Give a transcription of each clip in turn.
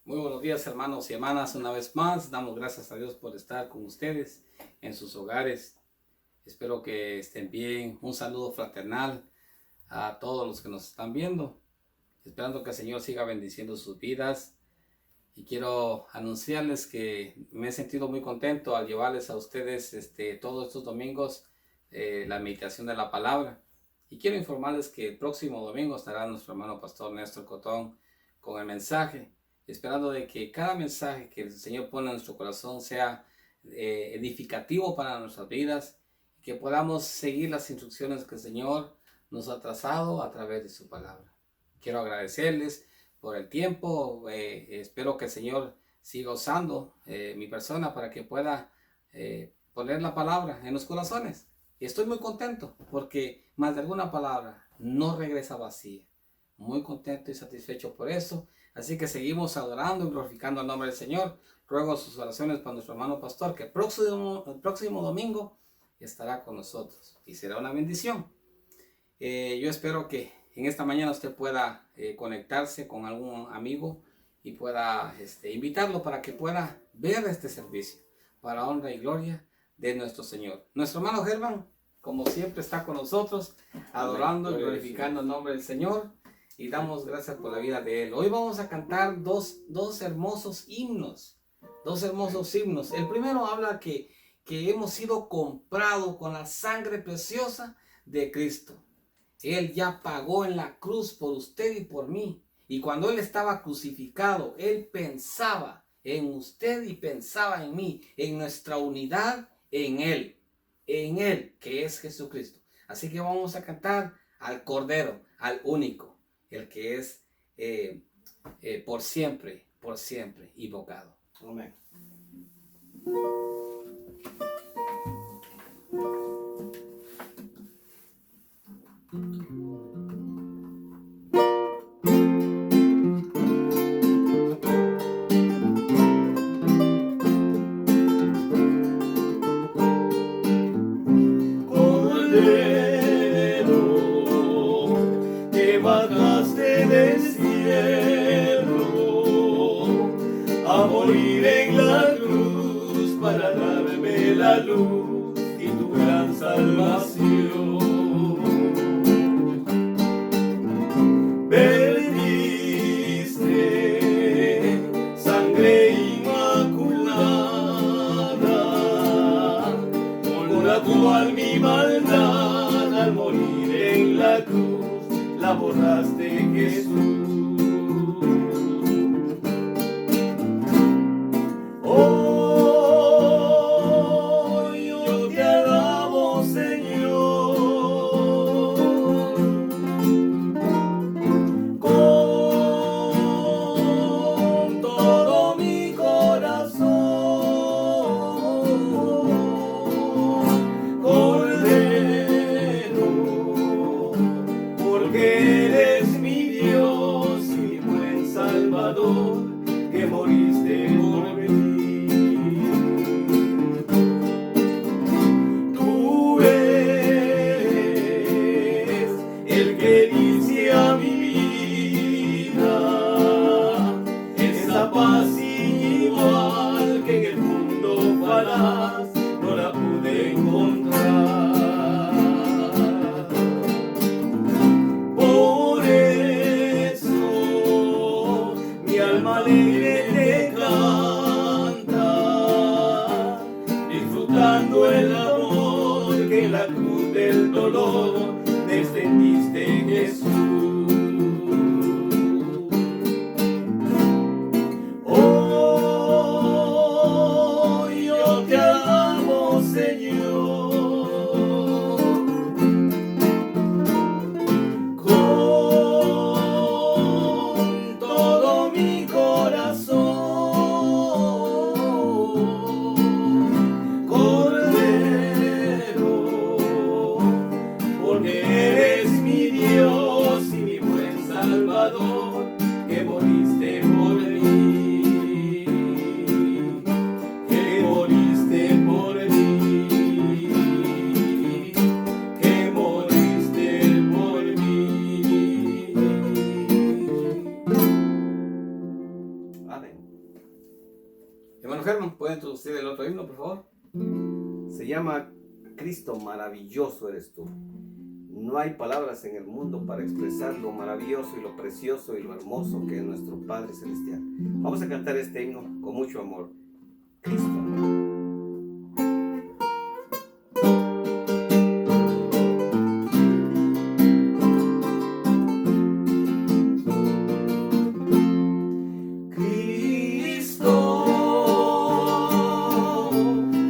Muy buenos días, hermanos y hermanas. Una vez más, damos gracias a Dios por estar con ustedes en sus hogares. Espero que estén bien. Un saludo fraternal a todos los que nos están viendo, esperando que el Señor siga bendiciendo sus vidas. Y quiero anunciarles que me he sentido muy contento al llevarles a ustedes todos estos domingos la meditación de la palabra. Y quiero informarles que el próximo domingo estará nuestro hermano pastor Néstor Cotón con el mensaje, esperando de que cada mensaje que el Señor pone en nuestro corazón sea edificativo para nuestras vidas, que podamos seguir las instrucciones que el Señor nos ha trazado a través de su palabra. Quiero agradecerles por el tiempo. Espero que el Señor siga usando mi persona para que pueda poner la palabra en los corazones. Y estoy muy contento porque más de alguna palabra no regresa vacía. Muy contento y satisfecho por eso. Así que seguimos adorando y glorificando el nombre del Señor. Ruego sus oraciones para nuestro hermano pastor, que el próximo domingo estará con nosotros y será una bendición. Yo espero que en esta mañana usted pueda conectarse con algún amigo y pueda invitarlo para que pueda ver este servicio para honra y gloria de nuestro Señor. Nuestro hermano Germán, como siempre, está con nosotros adorando y glorificando el nombre del Señor, y damos gracias por la vida de él. Hoy vamos a cantar dos hermosos himnos. El primero habla que hemos sido comprados con la sangre preciosa de Cristo. Él ya pagó en la cruz por usted y por mí. Y cuando Él estaba crucificado, Él pensaba en usted y pensaba en mí, en nuestra unidad en Él, que es Jesucristo. Así que vamos a cantar al Cordero, al único, el que es por siempre invocado. Amén. A morir en la cruz para darme la luz y tu gran salvación. Perdiste sangre inmaculada, con la cual mi maldad al morir en la cruz la borraste, Jesús. Que moriste por mí. Tú eres el que dice a mi vida esa paz igual que en el mundo falaz no la pude encontrar. Por eso mi alma alegre te canta, disfrutando el amor que en la cruz del dolor te extendiste, Jesús. Hoy yo te amo, Señor. Cordero Hermano Germán, ¿puede introducir el otro himno, por favor? Se llama Cristo maravilloso eres tú. No hay palabras en el mundo para expresar lo maravilloso y lo precioso y lo hermoso que es nuestro Padre Celestial. Vamos a cantar este himno con mucho amor. Cristo.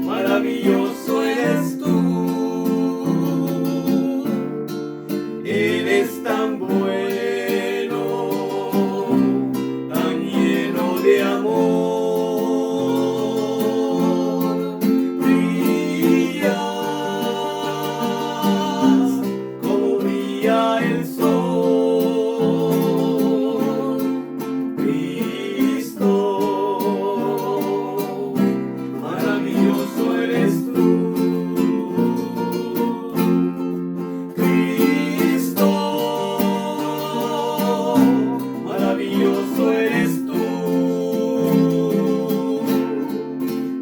Maravilloso eres tú, eres tan bueno, tan lleno de amor, brillas como brilla el sol, Cristo. Maravilloso eres tú, Cristo, maravilloso eres tú,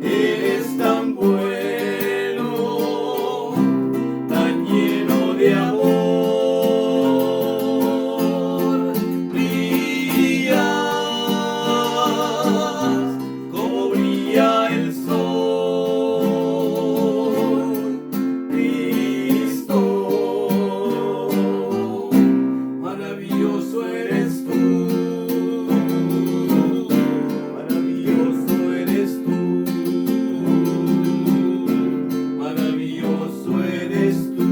eres tan bueno, tan lleno de amor, brillas como brilla el sol, Cristo, maravilloso eres tú, maravilloso eres tú, maravilloso eres tú.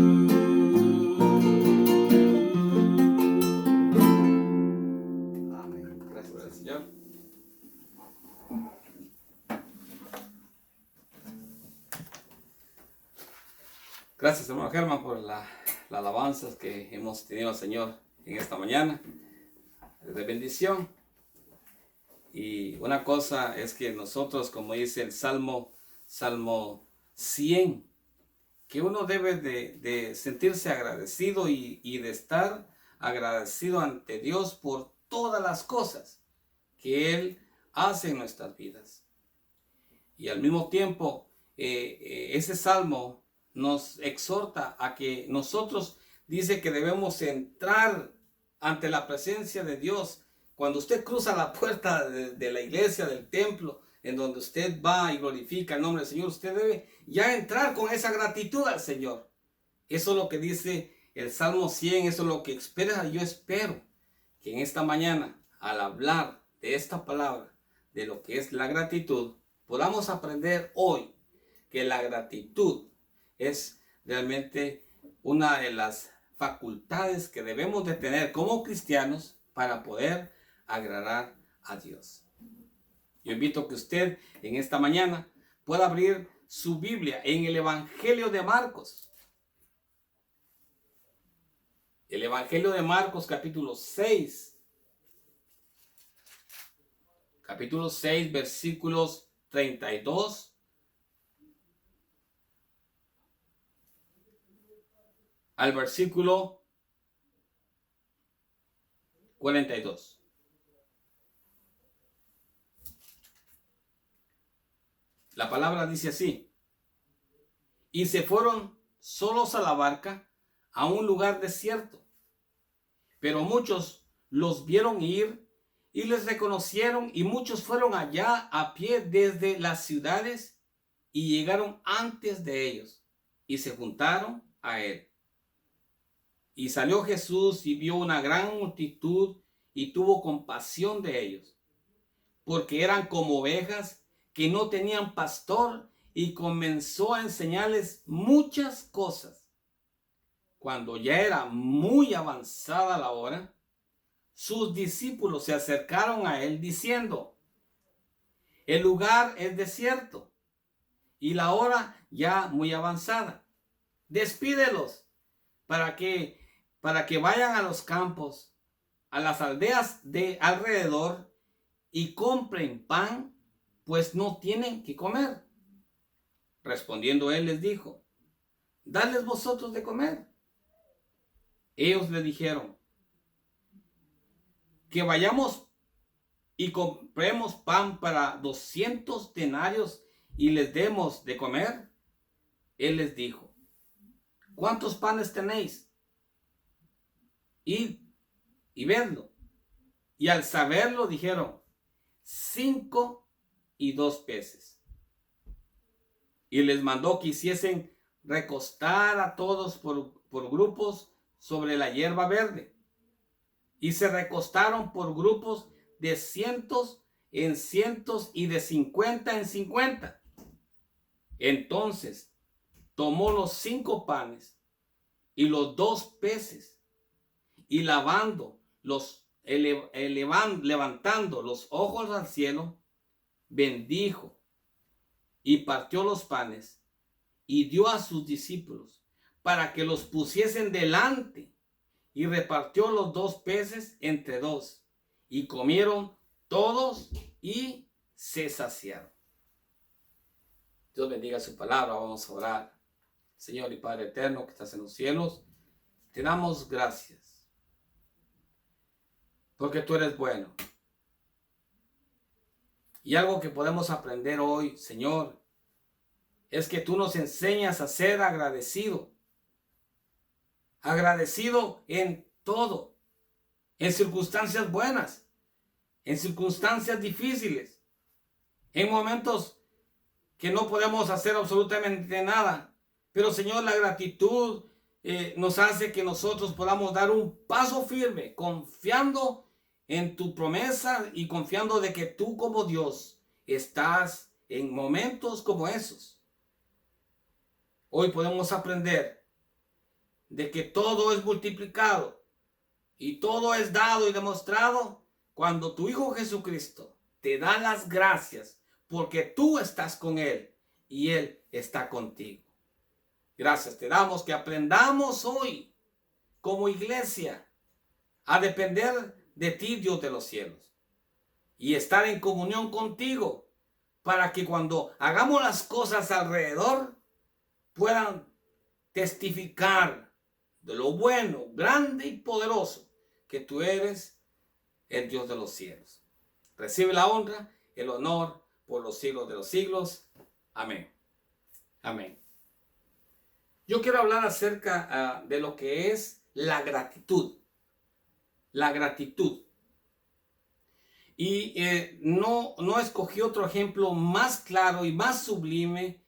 Amén. Gracias al Señor. Gracias, hermano Germán, por las alabanzas que hemos tenido al Señor en esta mañana. De bendición. Y una cosa es que nosotros, como dice el Salmo 100, que uno debe de sentirse agradecido y de estar agradecido ante Dios por todas las cosas que Él hace en nuestras vidas. Y al mismo tiempo, ese salmo nos exhorta a que nosotros, dice que debemos entrar ante la presencia de Dios. Cuando usted cruza la puerta de la iglesia, del templo, en donde usted va y glorifica el nombre del Señor, usted debe ya entrar con esa gratitud al Señor. Eso es lo que dice el Salmo 100, eso es lo que espera. Yo espero que en esta mañana, al hablar de esta palabra, de lo que es la gratitud, podamos aprender hoy que la gratitud es realmente una de las facultades que debemos de tener como cristianos para poder agradar a Dios. Yo invito a que usted en esta mañana pueda abrir su Biblia en el Evangelio de Marcos. El Evangelio de Marcos, capítulo 6. Capítulo 6, versículos 32 al versículo 42. La palabra dice así: y se fueron solos a la barca a un lugar desierto, pero muchos los vieron ir y les reconocieron, y muchos fueron allá a pie desde las ciudades y llegaron antes de ellos y se juntaron a él. Y salió Jesús y vio una gran multitud y tuvo compasión de ellos, porque eran como ovejas que no tenían pastor, y comenzó a enseñarles muchas cosas. Cuando ya era muy avanzada la hora, sus discípulos se acercaron a él diciendo: el lugar es desierto y la hora ya muy avanzada. Despídelos para que vayan a los campos, a las aldeas de alrededor, y compren pan, pues no tienen que comer. Respondiendo él les dijo: dadles vosotros de comer. Ellos le dijeron: que vayamos y compremos pan para 200 denarios y les demos de comer? Él les dijo, ¿cuántos panes tenéis? Id y vedlo. Y al saberlo dijeron, 5 y 2 peces. Y les mandó que hiciesen recostar a todos por grupos sobre la hierba verde. Y se recostaron por grupos de cientos en cientos y de 50 en 50. Entonces tomó los 5 panes y los 2 peces, y levantando los ojos al cielo, bendijo y partió los panes y dio a sus discípulos para que los pusiesen delante, y repartió los 2 peces entre 2, y comieron todos y se saciaron. Dios bendiga su palabra. Vamos a orar. Señor y Padre eterno que estás en los cielos, te damos gracias porque tú eres bueno. Y algo que podemos aprender hoy, Señor, es que tú nos enseñas a ser agradecido. Agradecido en todo, en circunstancias buenas, en circunstancias difíciles, en momentos que no podemos hacer absolutamente nada. Pero Señor, la gratitud nos hace que nosotros podamos dar un paso firme, confiando en tu promesa y confiando de que tú como Dios estás en momentos como esos. Hoy podemos aprender de que todo es multiplicado y todo es dado y demostrado cuando tu Hijo Jesucristo te da las gracias porque tú estás con Él y Él está contigo. Gracias te damos que aprendamos hoy como iglesia a depender de ti, Dios de los cielos, y estar en comunión contigo para que cuando hagamos las cosas alrededor puedan testificar de lo bueno, grande y poderoso que tú eres, el Dios de los cielos. Recibe la honra, el honor por los siglos de los siglos. Amén. Amén. Yo quiero hablar acerca de lo que es la gratitud. La gratitud. Y no escogí otro ejemplo más claro y más sublime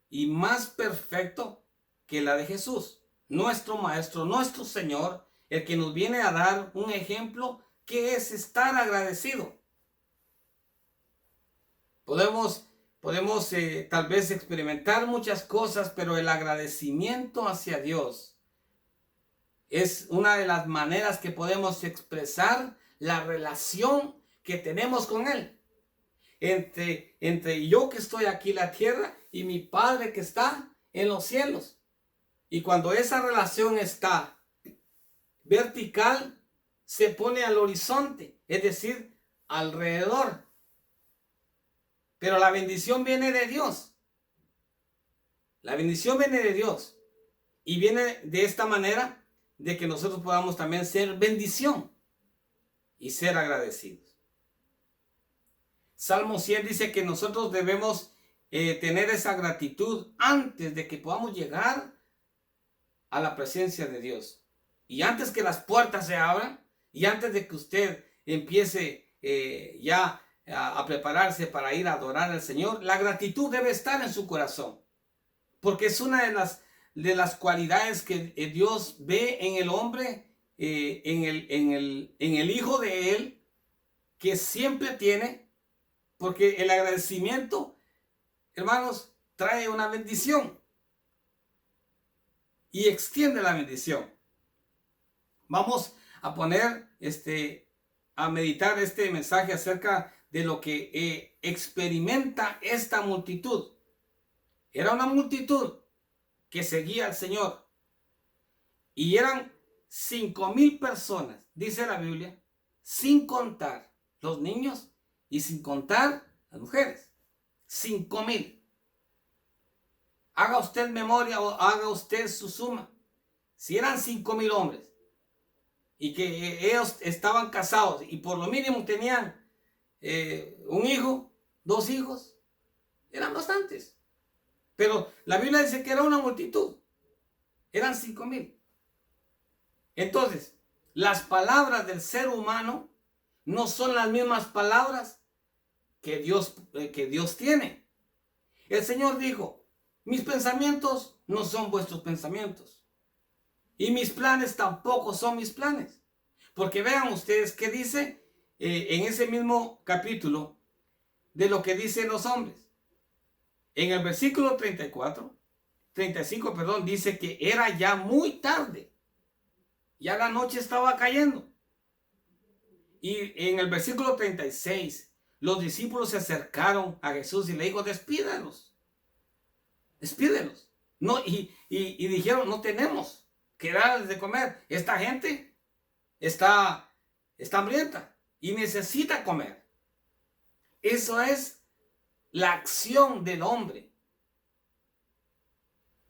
y más perfecto que la de Jesús, nuestro Maestro, nuestro Señor, el que nos viene a dar un ejemplo que es estar agradecido. Podemos tal vez experimentar muchas cosas, pero el agradecimiento hacia Dios es una de las maneras que podemos expresar la relación que tenemos con Él. Entre yo que estoy aquí en la tierra y mi Padre que está en los cielos. Y cuando esa relación está vertical, se pone al horizonte, es decir, alrededor. Pero la bendición viene de Dios. La bendición viene de Dios. Y viene de esta manera de que nosotros podamos también ser bendición y ser agradecidos. Salmo 100 dice que nosotros debemos tener esa gratitud antes de que podamos llegar a la presencia de Dios. Y antes que las puertas se abran y antes de que usted empiece ya a prepararse para ir a adorar al Señor, la gratitud debe estar en su corazón, porque es una de las cualidades que Dios ve en el hombre, en el Hijo de Él, que siempre tiene, porque el agradecimiento, hermanos, trae una bendición y extiende la bendición. Vamos a poner a meditar este mensaje acerca de lo que experimenta esta multitud. Era una multitud que seguía al Señor y eran 5,000 personas, dice la Biblia, sin contar los niños y sin contar las mujeres. 5,000. Haga usted memoria o haga usted su suma. Si eran 5,000 hombres y que ellos estaban casados y por lo mínimo tenían un hijo, 2 hijos, eran bastantes. Pero la Biblia dice que era una multitud, eran 5,000. Entonces, las palabras del ser humano no son las mismas palabras que Dios tiene. El Señor dijo, mis pensamientos no son vuestros pensamientos, y mis planes tampoco son mis planes. Porque vean ustedes qué dice en ese mismo capítulo de lo que dicen los hombres. En el versículo 35, dice que era ya muy tarde. Ya la noche estaba cayendo. Y en el versículo 36, los discípulos se acercaron a Jesús y le dijo, despídelos. No, y dijeron, no tenemos que darles de comer. Esta gente está hambrienta y necesita comer. Eso es la acción del hombre.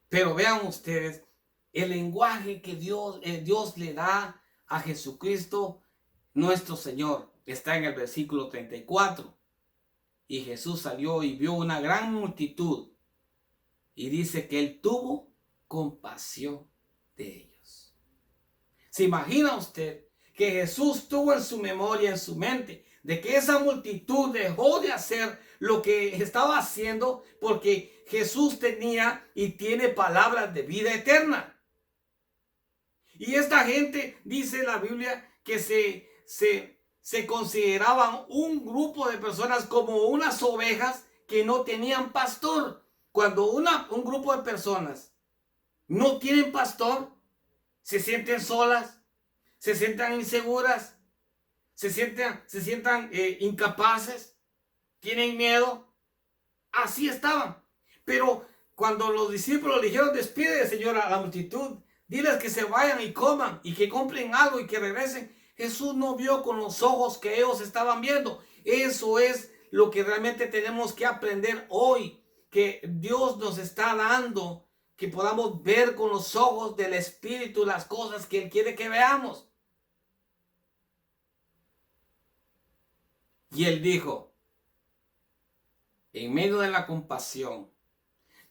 Pero vean ustedes, el lenguaje que Dios le da a Jesucristo, nuestro Señor, está en el versículo 34. Y Jesús salió y vio una gran multitud. Y dice que Él tuvo compasión de ellos. ¿Se imagina usted que Jesús tuvo en su memoria, en su mente, de que esa multitud dejó de hacer lo que estaba haciendo porque Jesús tenía y tiene palabras de vida eterna? Y esta gente, dice la Biblia, que se consideraban un grupo de personas como unas ovejas que no tenían pastor. Cuando un grupo de personas no tienen pastor, se sienten solas, se sientan inseguras, se sientan incapaces, tienen miedo. Así estaban. Pero cuando los discípulos le dijeron, despide, Señor, a la multitud, diles que se vayan y coman y que compren algo y que regresen, Jesús no vio con los ojos que ellos estaban viendo. Eso es lo que realmente tenemos que aprender hoy, que Dios nos está dando, que podamos ver con los ojos del Espíritu las cosas que Él quiere que veamos. Y Él dijo, en medio de la compasión,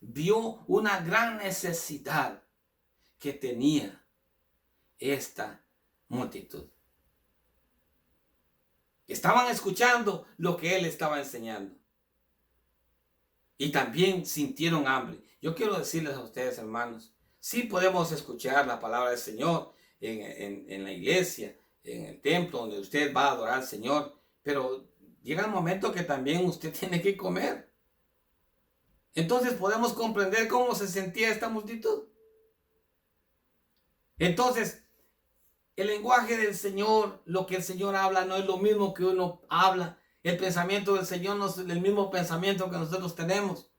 vio una gran necesidad que tenía esta multitud. Estaban escuchando lo que Él estaba enseñando. Y también sintieron hambre. Yo quiero decirles a ustedes, hermanos, sí podemos escuchar la palabra del Señor en la iglesia, en el templo donde usted va a adorar al Señor, pero llega el momento que también usted tiene que comer. Entonces podemos comprender cómo se sentía esta multitud. Entonces, el lenguaje del Señor, lo que el Señor habla, no es lo mismo que uno habla. El pensamiento del Señor no es el mismo pensamiento que nosotros tenemos.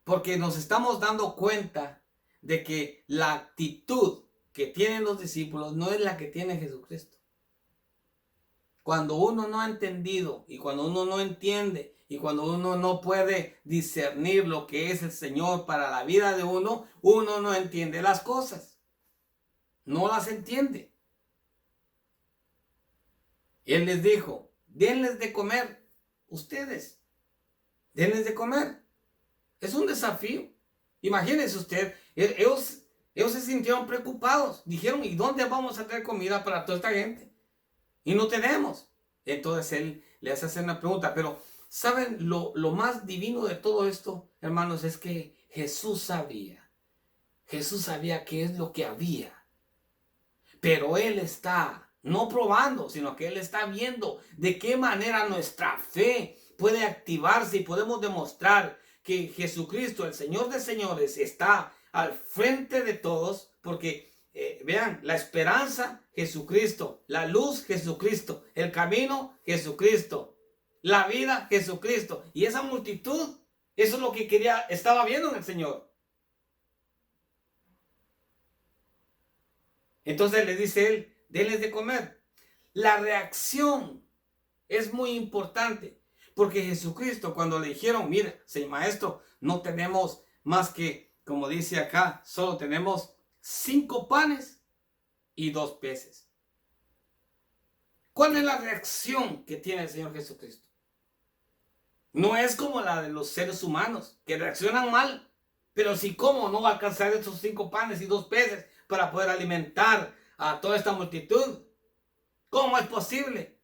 Porque nos estamos dando cuenta de que la actitud que tienen los discípulos no es la que tiene Jesucristo. Cuando uno no ha entendido y cuando uno no entiende y cuando uno no puede discernir lo que es el Señor para la vida de uno, uno no entiende las cosas. No las entiende. Él les dijo, denles de comer, ustedes, denles de comer. Es un desafío. Imagínense usted, ellos se sintieron preocupados. Dijeron, ¿y dónde vamos a traer comida para toda esta gente? Y no tenemos. Entonces Él les hace una pregunta. Pero, ¿saben lo más divino de todo esto, hermanos? Es que Jesús sabía. Jesús sabía qué es lo que había. Pero Él está no probando, sino que Él está viendo de qué manera nuestra fe puede activarse y podemos demostrar que Jesucristo, el Señor de señores, está al frente de todos, porque vean, la esperanza, Jesucristo, la luz, Jesucristo, el camino, Jesucristo, la vida, Jesucristo, y esa multitud, eso es lo que estaba viendo en el Señor. Entonces le dice Él, denles de comer. La reacción es muy importante. Porque Jesucristo, cuando le dijeron, mire, señor maestro, no tenemos más que, como dice acá, solo tenemos 5 panes y 2 peces. ¿Cuál es la reacción que tiene el Señor Jesucristo? No es como la de los seres humanos, que reaccionan mal. Pero si cómo no va a alcanzar esos 5 panes y 2 peces para poder alimentar a toda esta multitud. ¿Cómo es posible?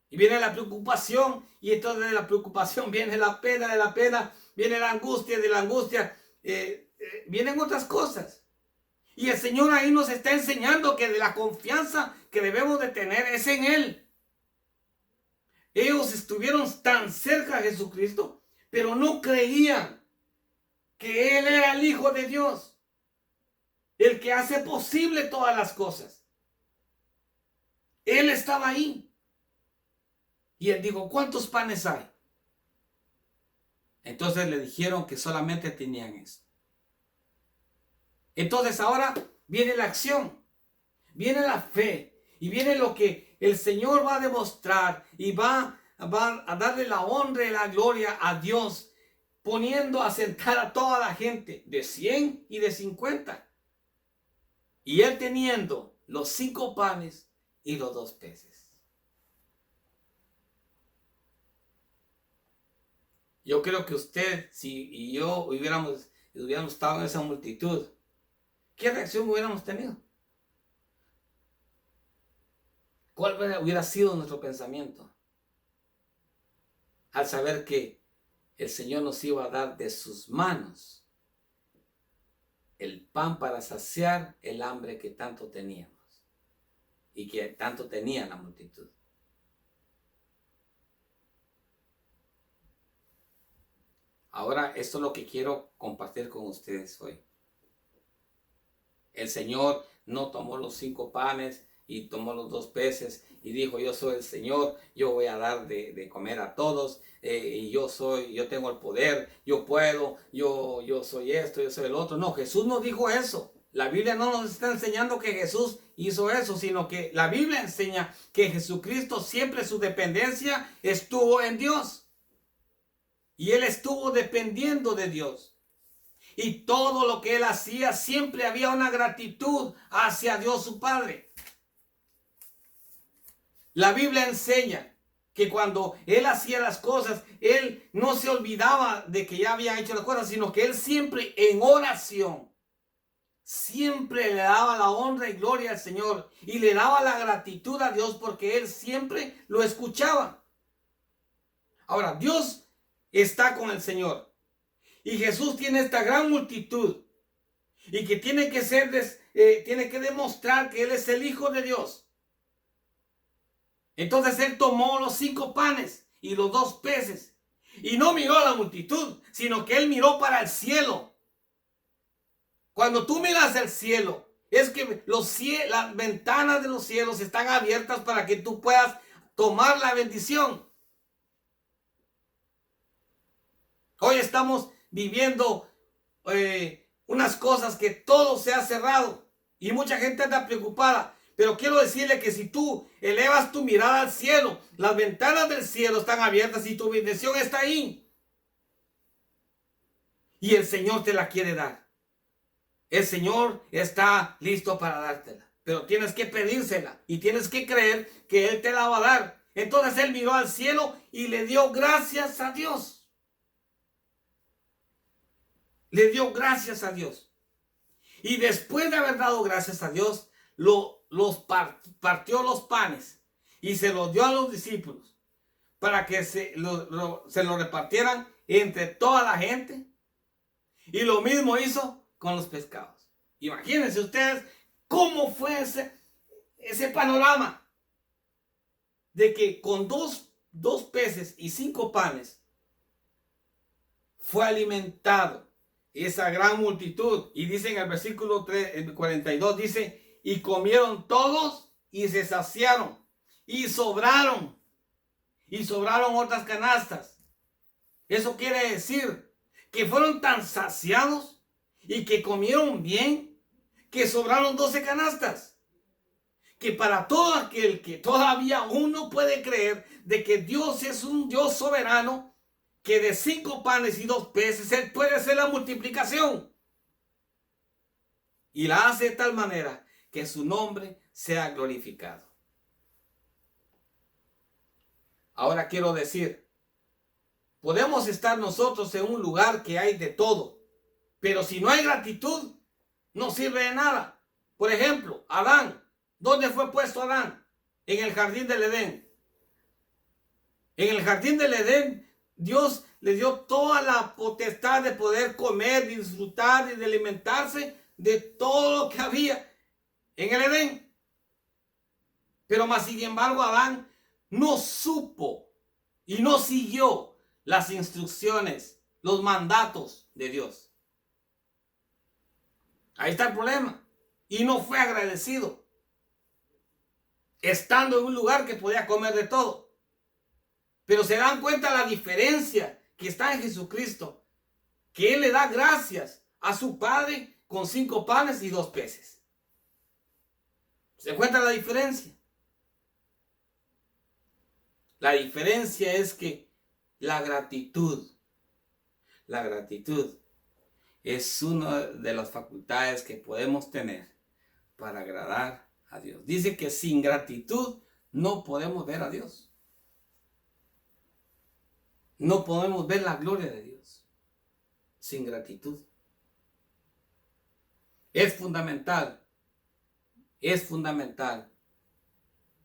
Y viene la preocupación, y entonces de la preocupación viene la pena, de la pena viene la angustia, de la angustia vienen otras cosas. Y el Señor ahí nos está enseñando que de la confianza que debemos de tener es en Él. Ellos estuvieron tan cerca de Jesucristo, pero no creían que Él era el Hijo de Dios, el que hace posible todas las cosas. Él estaba ahí. Y Él dijo, ¿cuántos panes hay? Entonces le dijeron que solamente tenían eso. Entonces ahora viene la acción, viene la fe y viene lo que el Señor va a demostrar y va a darle la honra y la gloria a Dios, poniendo a sentar a toda la gente de 100 y de 50. Y Él teniendo los 5 panes y los 2 peces. Yo creo que usted y yo hubiéramos estado en esa multitud, ¿qué reacción hubiéramos tenido? ¿Cuál hubiera sido nuestro pensamiento al saber que el Señor nos iba a dar de sus manos el pan para saciar el hambre que tanto teníamos y que tanto tenía la multitud? Ahora, esto es lo que quiero compartir con ustedes hoy. El Señor no tomó los 5 panes y tomó los 2 peces y dijo, yo soy el Señor, yo voy a dar de comer a todos, y yo tengo el poder, yo puedo, yo soy esto, yo soy el otro. No, Jesús no dijo eso. La Biblia no nos está enseñando que Jesús hizo eso, sino que la Biblia enseña que Jesucristo siempre su dependencia estuvo en Dios. Y Él estuvo dependiendo de Dios. Y todo lo que Él hacía, siempre había una gratitud hacia Dios su Padre. La Biblia enseña que cuando Él hacía las cosas, Él no se olvidaba de que ya había hecho las cosas, sino que Él siempre en oración, siempre le daba la honra y gloria al Señor y le daba la gratitud a Dios porque Él siempre lo escuchaba. Ahora, Dios está con el Señor y Jesús tiene esta gran multitud y que tiene que demostrar que Él es el Hijo de Dios. Entonces Él tomó los 5 panes y los 2 peces y no miró a la multitud, sino que Él miró para el cielo. Cuando tú miras al cielo, es que las ventanas de los cielos están abiertas para que tú puedas tomar la bendición. Hoy estamos viviendo unas cosas que todo se ha cerrado y mucha gente anda preocupada. Pero quiero decirle que si tú elevas tu mirada al cielo, las ventanas del cielo están abiertas y tu bendición está ahí. Y el Señor te la quiere dar. El Señor está listo para dártela. Pero tienes que pedírsela y tienes que creer que Él te la va a dar. Entonces Él miró al cielo y le dio gracias a Dios. Le dio gracias a Dios. Y después de haber dado gracias a Dios, partió los panes y se los dio a los discípulos para que se lo repartieran entre toda la gente. Y lo mismo hizo con los pescados. Imagínense ustedes cómo fue ese panorama de que con dos peces y 5 panes fue alimentado esa gran multitud. Y dice en el versículo 42, dice, y comieron todos y se saciaron y sobraron otras canastas. Eso quiere decir que fueron tan saciados y que comieron bien que sobraron 12 canastas. Que para todo aquel que todavía uno puede creer de que Dios es un Dios soberano, que de 5 panes y 2 peces Él puede hacer la multiplicación. Y la hace de tal manera que su nombre sea glorificado. Ahora quiero decir, podemos estar nosotros en un lugar que hay de todo, pero si no hay gratitud, no sirve de nada. Por ejemplo, Adán. ¿Dónde fue puesto Adán? En el jardín del Edén. En el jardín del Edén, Dios le dio toda la potestad de poder comer, disfrutar y de alimentarse de todo lo que había en el Edén. Pero más sin embargo, Adán no supo y no siguió las instrucciones, los mandatos de Dios. Ahí está el problema. Y no fue agradecido, estando en un lugar que podía comer de todo. Pero se dan cuenta la diferencia que está en Jesucristo, que Él le da gracias a su Padre con 5 panes y 2 peces. ¿Se encuentra la diferencia? La diferencia es que la gratitud es una de las facultades que podemos tener para agradar a Dios. Dice que sin gratitud no podemos ver a Dios. No podemos ver la gloria de Dios sin gratitud. Es fundamental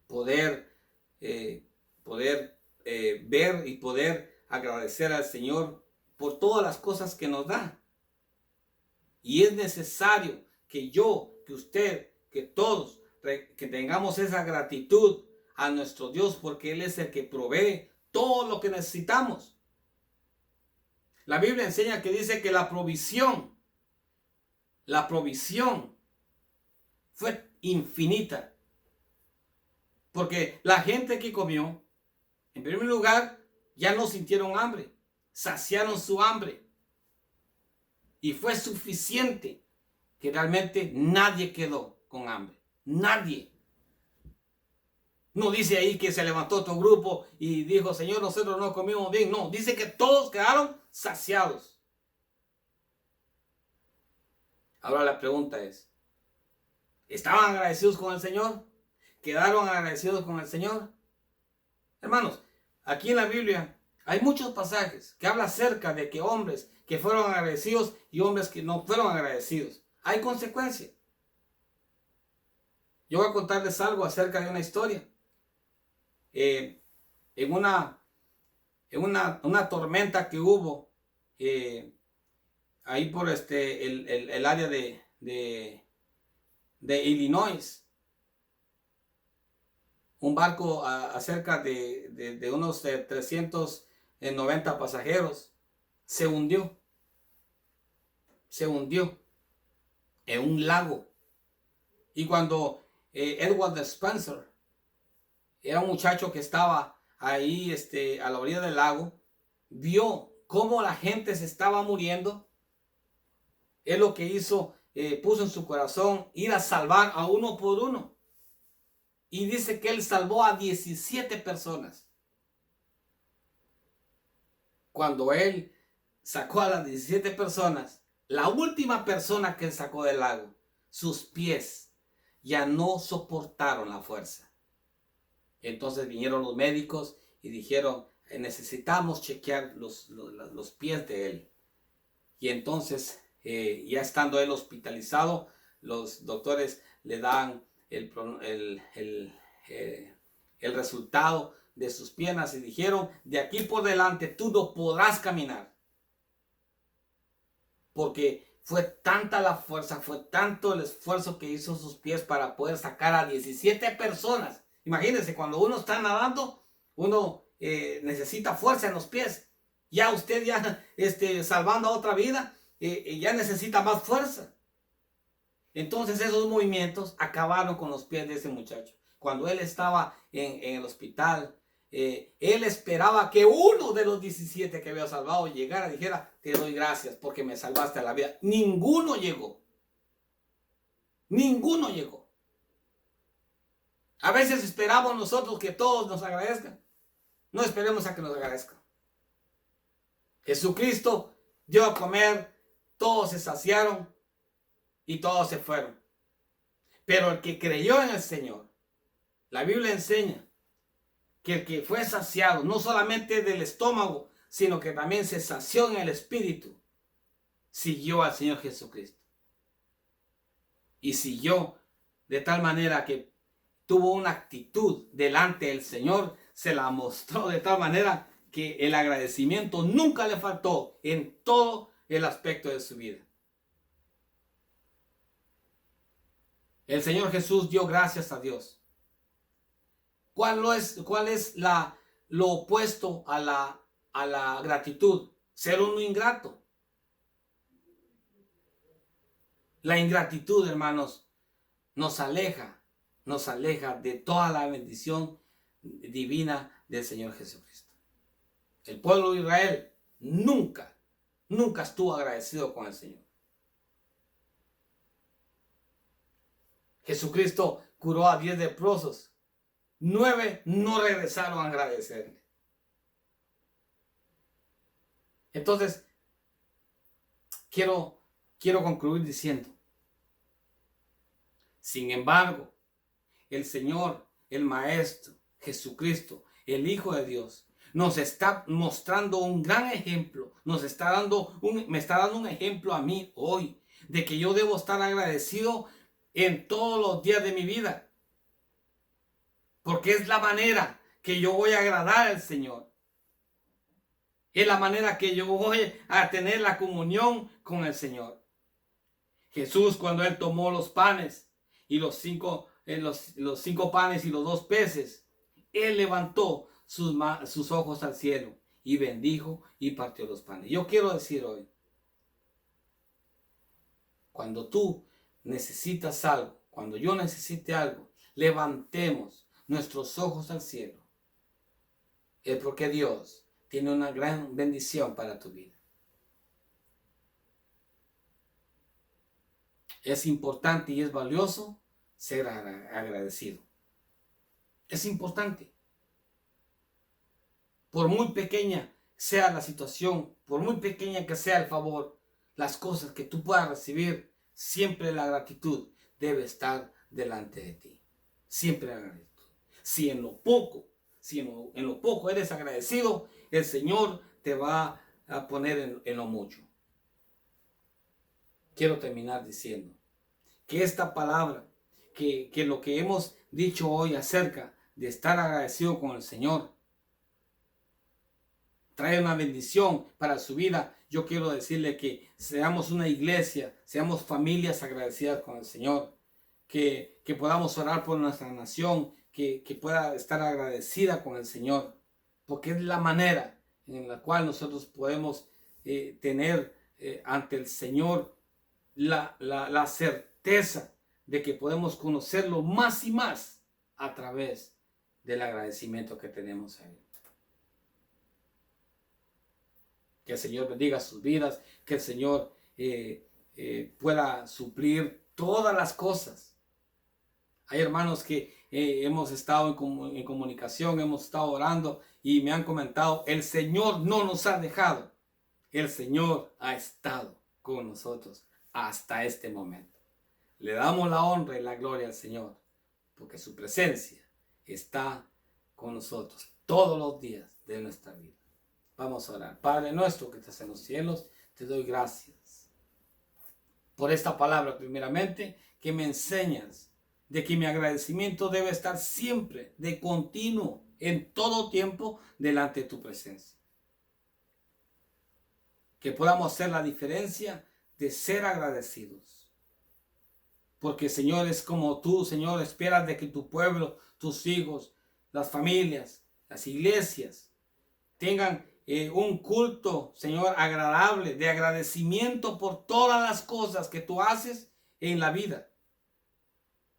poder ver y poder agradecer al Señor por todas las cosas que nos da. Y es necesario que yo, que usted, que todos, que tengamos esa gratitud a nuestro Dios, porque Él es el que provee todo lo que necesitamos. La Biblia enseña que dice que la provisión fue infinita. Porque la gente que comió, en primer lugar, ya no sintieron hambre, saciaron su hambre. Y fue suficiente que realmente nadie quedó con hambre. Nadie. No dice ahí que se levantó otro grupo y dijo, Señor, nosotros no comimos bien. No, dice que todos quedaron saciados. Ahora la pregunta es, ¿estaban agradecidos con el Señor? ¿Quedaron agradecidos con el Señor? Hermanos, aquí en la Biblia hay muchos pasajes que hablan acerca de que hombres que fueron agradecidos y hombres que no fueron agradecidos. Hay consecuencias. Yo voy a contarles algo acerca de una historia. En una tormenta que hubo ahí por el área de Illinois, un barco acerca de unos 390 pasajeros se hundió en un lago. Y cuando Edward Spencer era un muchacho que estaba ahí a la orilla del lago, vio cómo la gente se estaba muriendo. Él lo que hizo, puso en su corazón ir a salvar a uno por uno. Y dice que él salvó a 17 personas. Cuando él sacó a las 17 personas, la última persona que él sacó del lago, sus pies ya no soportaron la fuerza. Entonces vinieron los médicos y dijeron, necesitamos chequear los pies de él. Y entonces, ya estando él hospitalizado, los doctores le dan el resultado de sus piernas y dijeron, de aquí por delante tú no podrás caminar. Porque fue tanta la fuerza, fue tanto el esfuerzo que hizo sus pies para poder sacar a 17 personas. Imagínense, cuando uno está nadando, uno necesita fuerza en los pies. Ya usted ya salvando a otra vida, ya necesita más fuerza. Entonces esos movimientos acabaron con los pies de ese muchacho. Cuando él estaba en el hospital, él esperaba que uno de los 17 que había salvado llegara y dijera, te doy gracias porque me salvaste la vida. Ninguno llegó. Ninguno llegó. A veces esperamos nosotros que todos nos agradezcan. No esperemos a que nos agradezcan. Jesucristo dio a comer, todos se saciaron y todos se fueron. Pero el que creyó en el Señor, la Biblia enseña que el que fue saciado, no solamente del estómago, sino que también se sació en el espíritu, siguió al Señor Jesucristo. Y siguió de tal manera que tuvo una actitud delante del Señor, se la mostró de tal manera que el agradecimiento nunca le faltó en todo el aspecto de su vida. El Señor Jesús dio gracias a Dios. ¿Cuál es lo opuesto a la gratitud? Ser uno ingrato. La ingratitud, hermanos, nos aleja de toda la bendición divina del Señor Jesucristo. El pueblo de Israel nunca estuvo agradecido con el Señor. Jesucristo curó a 10 leprosos. 9 no regresaron a agradecerle. Entonces, quiero concluir diciendo, sin embargo, el Señor, el Maestro, Jesucristo, el Hijo de Dios, nos está mostrando un gran ejemplo, me está dando un ejemplo a mí hoy, de que yo debo estar agradecido en todos los días de mi vida. Porque es la manera que yo voy a agradar al Señor. Es la manera que yo voy a tener la comunión con el Señor. Jesús, cuando Él tomó los panes y los cinco panes y los 2 peces, Él levantó sus ojos al cielo y bendijo y partió los panes. Yo quiero decir hoy, cuando tú necesitas algo, cuando yo necesite algo, levantemos nuestros ojos al cielo. Es porque Dios tiene una gran bendición para tu vida. Es importante y es valioso ser agradecido. Es importante. Por muy pequeña sea la situación, por muy pequeña que sea el favor, las cosas que tú puedas recibir, siempre la gratitud debe estar delante de ti. Siempre la gratitud. Si en lo poco eres agradecido, el Señor te va a poner en lo mucho. Quiero terminar diciendo que esta palabra, que lo que hemos dicho hoy acerca de estar agradecido con el Señor, trae una bendición para su vida. Yo quiero decirle que seamos una iglesia, seamos familias agradecidas con el Señor, que podamos orar por nuestra nación, que pueda estar agradecida con el Señor, porque es la manera en la cual nosotros podemos tener ante el Señor la certeza de que podemos conocerlo más y más a través del agradecimiento que tenemos a Él. Que el Señor bendiga sus vidas, que el Señor pueda suplir todas las cosas. Hay hermanos que hemos estado en comunicación, hemos estado orando y me han comentado, el Señor no nos ha dejado. El Señor ha estado con nosotros hasta este momento. Le damos la honra y la gloria al Señor, porque su presencia está con nosotros todos los días de nuestra vida. Vamos a orar. Padre nuestro que estás en los cielos, te doy gracias por esta palabra primeramente que me enseñas de que mi agradecimiento debe estar siempre, de continuo, en todo tiempo, delante de tu presencia. Que podamos hacer la diferencia de ser agradecidos. Porque, Señor, es como tú, Señor, esperas de que tu pueblo, tus hijos, las familias, las iglesias, tengan un culto, Señor, agradable, de agradecimiento por todas las cosas que tú haces en la vida.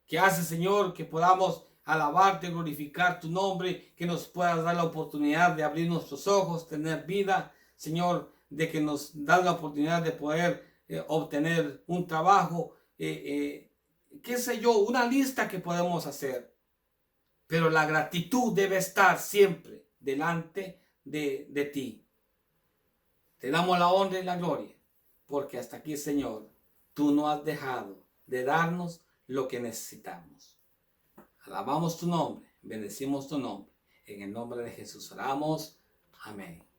Que hace, Señor, que podamos alabarte, glorificar tu nombre, que nos puedas dar la oportunidad de abrir nuestros ojos, tener vida, Señor, de que nos das la oportunidad de poder obtener un trabajo, qué sé yo, una lista que podemos hacer. Pero la gratitud debe estar siempre delante de ti. Te damos la honra y la gloria, porque hasta aquí, Señor, tú no has dejado de darnos lo que necesitamos. Alabamos tu nombre, bendecimos tu nombre. En el nombre de Jesús oramos. Amén.